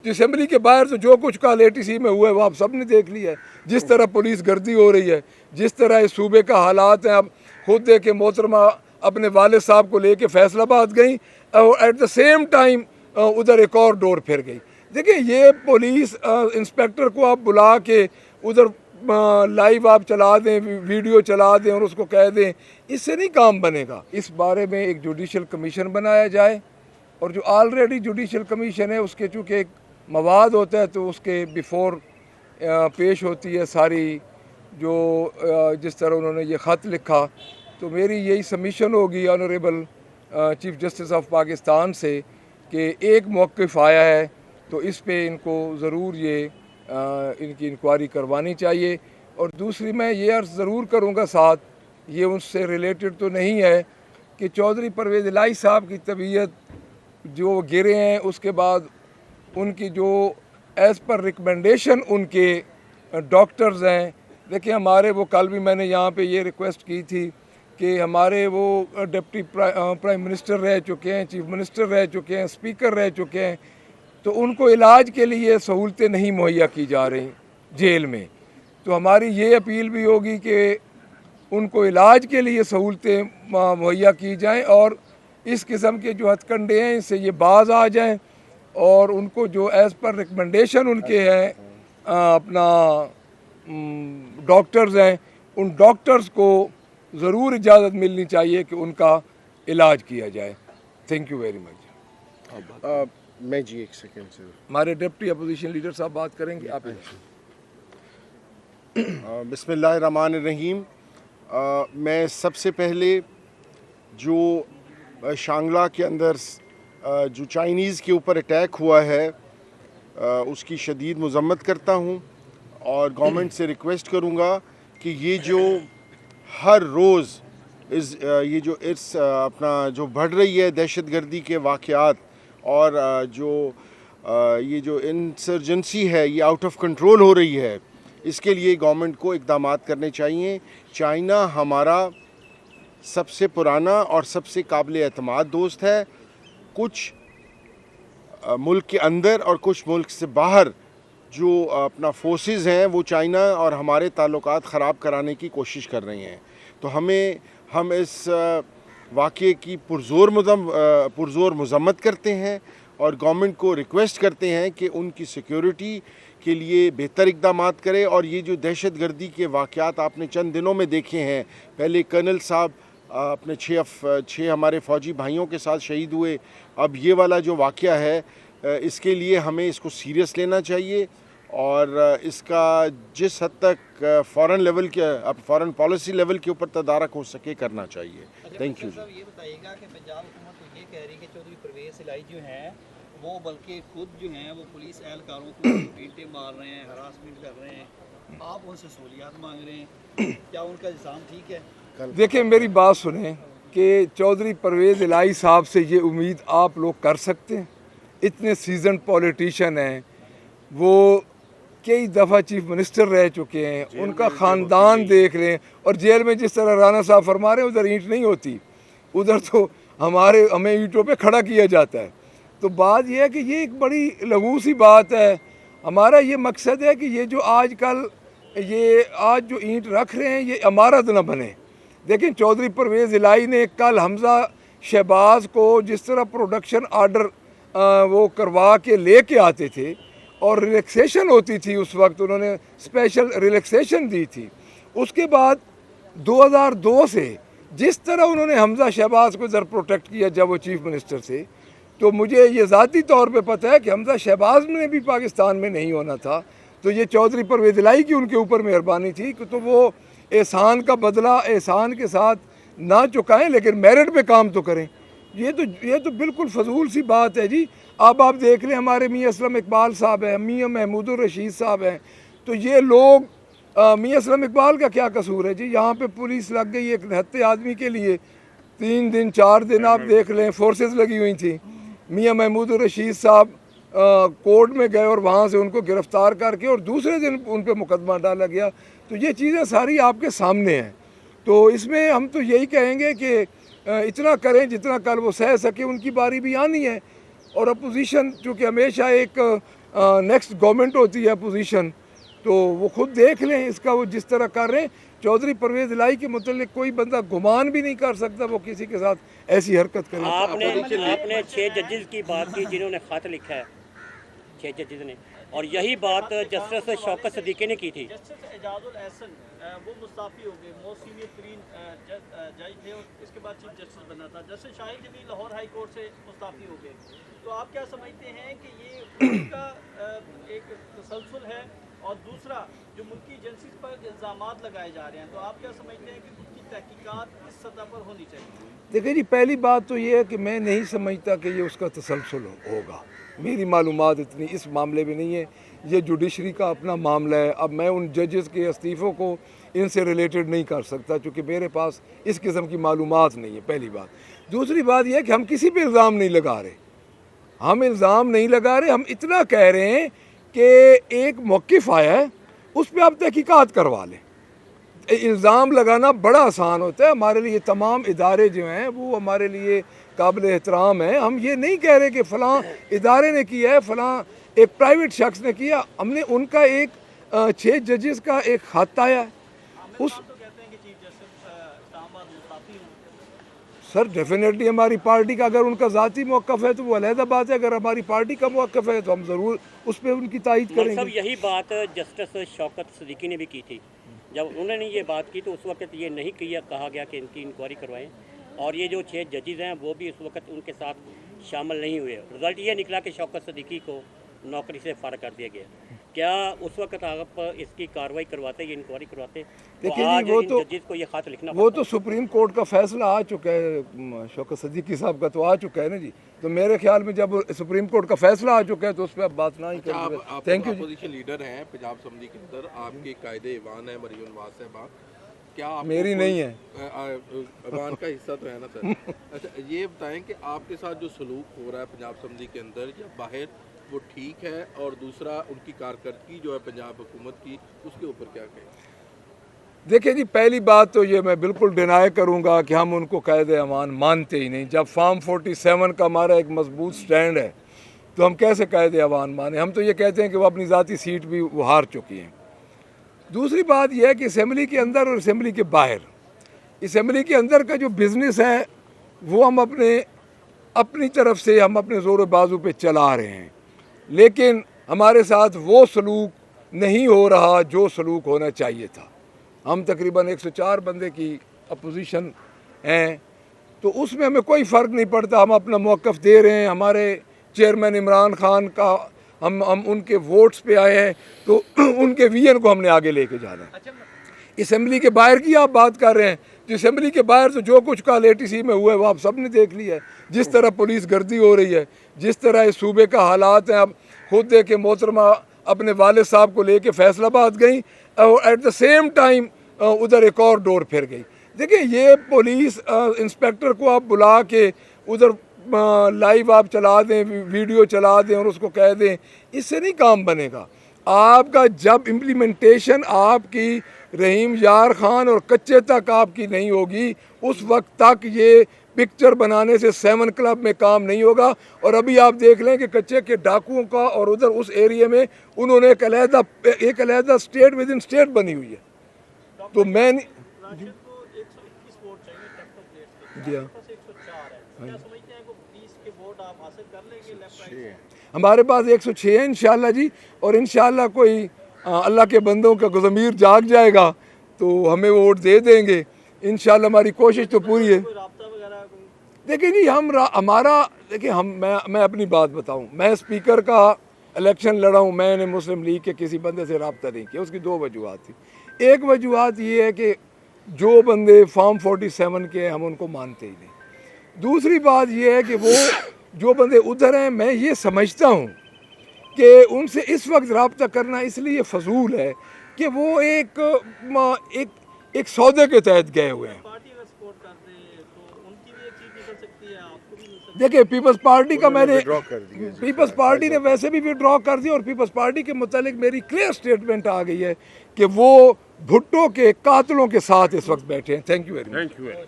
Assembly के बाहर तो जो कुछ कल ATC में हुआ है वो आप सब ने देख लिया है। जिस तरह पुलिस गर्दी हो रही है, जिस तरह इस सूबे का हालात हैं, आप खुद देखे मोहतरमा अपने वालिद साहब को लेके फैसलाबाद गई और एट द सेम टाइम उधर एक और डोर फिर गई। देखिए ये पुलिस इंस्पेक्टर को आप बुला के उधर लाइव आप चला दें, वीडियो चला दें और उसको कह दें, इससे नहीं काम बनेगा। इस बारे में एक जुडिशल कमीशन बनाया जाए और जो ऑलरेडी जुडिशल कमीशन है उसके चूँकि एक मवाद होता है तो उसके बिफोर पेश होती है सारी जो जिस तरह उन्होंने ये ख़त लिखा, तो मेरी यही सबमिशन होगी honourable chief justice of Pakistan से कि एक मौक़िफ़ आया है तो इस पे इनको ज़रूर ये इनकी इंक्वायरी करवानी चाहिए। और दूसरी मैं ये अर्ज़ ज़रूर करूँगा, साथ ये उससे रिलेटेड तो नहीं है कि चौधरी परवेज़ इलाही साहब की तबीयत जो गिरे हैं उसके बाद उनकी जो एज़ पर रिकमेंडेशन उनके डॉक्टर्स हैं। देखिए हमारे वो कल भी मैंने यहाँ पे ये रिक्वेस्ट की थी कि हमारे वो डिप्टी प्राइम मिनिस्टर रह चुके हैं, चीफ मिनिस्टर रह चुके हैं, स्पीकर रह चुके हैं, तो उनको इलाज के लिए सहूलतें नहीं मुहैया की जा रही जेल में। तो हमारी ये अपील भी होगी कि उनको इलाज के लिए सहूलतें मुहैया की जाएँ और इस किस्म के जो हथकंडे हैं इससे ये बाज आ जाएं और उनको जो एज़ पर रिकमेंडेशन उनके हैं अपना डॉक्टर्स हैं, उन डॉक्टर्स को ज़रूर इजाज़त मिलनी चाहिए कि उनका इलाज किया जाए। Thank you very much. मैं जी एक सेकेंड से हमारे डिप्टी अपोजिशन लीडर साहब बात करेंगे। आप बिस्मिल्लाहिर्रहमानिर्रहीम। मैं सबसे पहले जो शांगला के अंदर जो चाइनीज़ के ऊपर अटैक हुआ है उसकी शदीद मज़म्मत करता हूँ और गवर्नमेंट से रिक्वेस्ट करूँगा कि ये जो हर रोज़ ये जो अपना जो बढ़ रही है दहशतगर्दी के वाक़यात और ये जो इंसर्जेंसी है ये आउट ऑफ कंट्रोल हो रही है, इसके लिए गवर्नमेंट को इक़दामात करने चाहिए। चाइना हमारा सबसे पुराना और सबसे काबिल एतमाद दोस्त है। कुछ मुल्क के अंदर और कुछ मुल्क से बाहर जो अपना फोर्सेस हैं वो चाइना और हमारे ताल्लुकात ख़राब कराने की कोशिश कर रही हैं। तो हम इस वाक़े की पुरज़ोर मज़म्मत करते हैं और गवर्नमेंट को रिक्वेस्ट करते हैं कि उनकी सिक्योरिटी के लिए बेहतर इक़दामात करे। और ये जो दहशतगर्दी के वाक़यात आपने चंद दिनों में देखे हैं, पहले कर्नल साहब अपने 6 हमारे फ़ौजी भाइयों के साथ शहीद हुए, अब ये वाला जो वाक़या है इसके लिए हमें इसको सीरियस लेना चाहिए और इसका जिस हद तक फ़ॉरेन लेवल के फ़ॉरेन पॉलिसी लेवल के ऊपर तदारक हो सके करना चाहिए। Thank you. ये बताइएगा कि पंजाब हुकूमत तो ये कह रही है कि चौधरी परवेज़ इलाही जो हैं वो बल्कि खुद जो हैं वो पुलिस एहलकारों को पीटे मार रहे हैं, हरासमेंट कर रहे हैं, आप उनसे सहूलियात मांग रहे हैं, क्या उनका इल्ज़ाम ठीक है? देखिए मेरी बात सुने कि चौधरी परवेज़ इलाही साहब से ये उम्मीद आप लोग कर सकते हैं? इतने सीजन पॉलिटिशियन हैं, वो कई दफ़ा चीफ मिनिस्टर रह चुके हैं, उनका ख़ानदान देख रहे हैं और जेल में जिस तरह राना साहब फरमा रहे हैं उधर ईंट नहीं होती, उधर तो हमें ईंटों पे खड़ा किया जाता है। तो बात यह है कि ये एक बड़ी लघु सी बात है। हमारा ये मकसद है कि ये जो आज जो ईंट रख रहे हैं ये इमारत न बने। लेकिन चौधरी परवेज़ इलाही ने कल हमज़ा शहबाज को जिस तरह प्रोडक्शन आर्डर वो करवा के लेके आते थे और रिलैक्सेशन होती थी, उस वक्त उन्होंने स्पेशल रिलैक्सेशन दी थी। उसके बाद 2002 से जिस तरह उन्होंने हमज़ा शहबाज को इधर प्रोटेक्ट किया जब वो चीफ मिनिस्टर थे, तो मुझे ये ज़ाती तौर पे पता है कि हमज़ा शहबाज ने भी पाकिस्तान में नहीं होना था, तो ये चौधरी परवेज़ इलाही की उनके ऊपर मेहरबानी थी कि तो वो एहसान का बदला एहसान के साथ ना चुकाएं लेकिन मेरिट पे काम तो करें। ये तो बिल्कुल फजूल सी बात है जी। अब आप देख लें हमारे मियाँ असलम इकबाल साहब हैं, मियाँ महमूदुर रशीद साहब हैं, तो ये लोग मियाँ असलम इकबाल का क्या कसूर है जी? यहाँ पे पुलिस लग गई एक निहत्ते आदमी के लिए, 3 दिन 4 दिन आप देख लें फोर्सेस लगी हुई थी। मियाँ महमूदुर रशीद साहब कोर्ट में गए और वहाँ से उनको गिरफ़्तार करके और दूसरे दिन उन पर मुकदमा डाला गया। तो ये चीज़ें सारी आपके सामने हैं। तो इसमें हम तो यही कहेंगे कि इतना करें जितना कल वो सह सके, उनकी बारी भी आनी है। और अपोजिशन चूँकि हमेशा एक नेक्स्ट गवर्नमेंट होती है पोजीशन, तो वो खुद देख लें इसका, वो जिस तरह कर रहे हैं। चौधरी परवेज़ इलाही के मतलब कोई बंदा गुमान भी नहीं कर सकता वो किसी के साथ ऐसी हरकत करे। आपने 6 जजेस की बात की जिन्होंने खत लिखा है, 6 जजेस ने, और यही बात जस्टिस शौकत सदीकी ने की थी। जस्टिस एजाजुल एहसन वो मुस्ताफ़ी हो गए, मोस्ट सीनियर तरीन जज थे, और इसके बाद चीफ जस्टिस बना था। Justice Shahid Jamil Lahore high court से मुस्ताफ़ी हो गए। तो आप क्या समझते हैं कि ये उनका एक तसलसल है, और दूसरा जो मुल्की एजेंसीज पर इल्ज़ामात लगाए जा रहे हैं, तो आप क्या समझते हैं कि उनकी तहकीकात किस सतह पर होनी चाहिए? देखिए जी, पहली बात तो ये है कि मैं नहीं समझता कि ये उसका तसलसल होगा। मेरी मालूमात इतनी इस मामले में नहीं है, ये जुडिशरी का अपना मामला है। अब मैं उन जजेस के इस्तीफ़ों को इनसे रिलेटेड नहीं कर सकता क्योंकि मेरे पास इस किस्म की मालूमात नहीं है, पहली बात। दूसरी बात यह है कि हम किसी पे इल्ज़ाम नहीं लगा रहे, हम इल्ज़ाम नहीं लगा रहे, हम इतना कह रहे हैं कि एक मौक़िफ़ आया है उस पर आप तहकीकात करवा लें। इल्ज़ाम लगाना बड़ा आसान होता है, हमारे लिए तमाम इदारे जो हैं वो हमारे लिए काबिल एहतराम है। हम ये नहीं कह रहे कि फ़लाँ इदारे ने किया है, फ़लाँ एक प्राइवेट शख्स ने किया। हमने उनका एक 6 जजेस का एक ख़त आया है उस तो कहते हैं कि चीफ जस्टिस इस्लामाबाद मुस्ताफ़ी हों। सर डेफिनेटली हमारी पार्टी का अगर उनका ज़ाती मौक़िफ़ है तो वो अलहदा बात है, अगर हमारी पार्टी का मौक़िफ़ है तो हम ज़रूर उस पर उनकी तायीद सब करेंगे। यही बात जस्टिस शौकत सदीकी ने भी की थी। जब उन्होंने ये बात की तो उस वक्त ये नहीं किया, कहा गया कि इनकी इंक्वायरी करवाएं, और ये जो 6 जजेस हैं वो भी उस वक्त उनके साथ शामिल नहीं हुए। रिज़ल्ट ये निकला कि शौकत सदीकी को नौकरी से फारग कर दिया गया। क्या उस वक्त आप इसकी कार्रवाई करवाते, ये इंक्वायरी करवाते, तो देखिए आज जी, वो इन तो जजेस को ये खत लिखना वो तो सुप्रीम कोर्ट का फैसला आ चुका है, शौकत सदीकी साहब का तो आ चुका है ना जी। तो मेरे ख्याल में जब सुप्रीम कोर्ट का फैसला आ चुका है तो उस पर आप बात ना ही करेंगे। थैंक यू जी। अपोजिशन लीडर हैं पंजाब असम्बली के अंदर, आपके कायदे ईवान है मरियम नवाज साहबा, क्या आपको मेरी नहीं है। ईवान का हिस्सा तो है ना सर? अच्छा ये बताएं कि आपके साथ जो सलूक हो रहा है पंजाब असम्बली के अंदर या बाहर, वो ठीक है? और दूसरा उनकी कारकर्दगी जो है पंजाब हुकूमत की, उसके ऊपर क्या कहें? देखिए जी, पहली बात तो ये मैं बिल्कुल डिनाई करूँगा कि हम उनको कायदे अमान मानते ही नहीं। जब फार्म 47 का हमारा एक मजबूत स्टैंड है तो हम कैसे कायदे अमान माने? हम तो ये कहते हैं कि वो अपनी ज़ाती सीट भी वो हार चुकी हैं। दूसरी बात यह है कि असम्बली के अंदर और असम्बली के बाहर, असम्बली के अंदर का जो बिज़नेस है वो हम अपनी तरफ से हम अपने ज़ोर बाजू पे चला रहे हैं, लेकिन हमारे साथ वो सलूक नहीं हो रहा जो सलूक होना चाहिए था। हम तकरीबन 104 बंदे की अपोजिशन हैं, तो उसमें हमें कोई फ़र्क नहीं पड़ता, हम अपना मौक़िफ़ दे रहे हैं। हमारे चेयरमैन इमरान खान का हम उनके वोट्स पे आए हैं तो उनके विजन को हमने आगे लेके जाना है। असम्बली के बाहर की आप बात कर रहे हैं, तो असम्बली के बाहर तो जो कुछ कल ATC में हुआ है वो आप सब ने देख लिया है। जिस तरह पुलिस गर्दी हो रही है, जिस तरह इस सूबे का हालात हैं, आप खुद देखे मोहतरमा अपने वालिद साहब को लेके फैसलाबाद गई और एट द सेम टाइम उधर एक और डोर फिर गई। देखिए ये पुलिस इंस्पेक्टर को आप बुला के उधर लाइव आप चला दें, वीडियो चला दें और उसको कह दें, इससे नहीं काम बनेगा। आपका जब इम्प्लीमेंटेशन आपकी रहीम यार खान और कच्चे तक आपकी नहीं होगी, उस वक्त तक ये पिक्चर बनाने से 7 क्लब में काम नहीं होगा। और अभी आप देख लें कि कच्चे के डाकुओं का और उधर उस एरिया में उन्होंने एक अलहदा स्टेट विद इन स्टेट बनी हुई है। तो मैं नहीं राशिद को 121 वोट चाहिए टेक्टो प्लेट्स के, जी हाँ। आपके पास 104 है। क्या समझते हैं कि 20 के वोट आप हासिल कर लेंगे लेफ्ट राइट? हमारे पास 106 है इंशाल्लाह जी, और इंशाल्लाह कोई अल्लाह के बंदों का ज़मीर जाग जाएगा तो हमें वो वोट दे देंगे इंशाल्लाह। हमारी कोशिश तो पूरी है। कोई राब्ता वगैरह देखिए जी, देखिए मैं अपनी बात बताऊं, मैं स्पीकर का इलेक्शन लड़ा हूं, मैंने मुस्लिम लीग के किसी बंदे से रब्ता नहीं किया। उसकी 2 वजूहत थी। एक वजूहत ये है कि जो बंदे फार्म 47 के हम उनको मानते ही नहीं। दूसरी बात ये है कि वो जो बंदे उधर हैं, मैं ये समझता हूँ कि उनसे इस वक्त रब्ता करना इसलिए फजूल है कि वो एक सौदे के तहत गए हुए हैं। पार्टी अगर सपोर्ट कर दे तो उनकी भी एक चीज़ निकल सकती है, आपको भी मिल सकती देखिए पीपल्स पार्टी का मैंने विड्रॉ कर दिया। पीपल्स पार्टी ने वैसे भी विड्रॉ कर दिया और पीपल्स पार्टी के मुतालिक मेरी क्लियर स्टेटमेंट आ गई है कि वो भुट्टो के कातलों के साथ इस वक्त बैठे हैं। Thank you very much.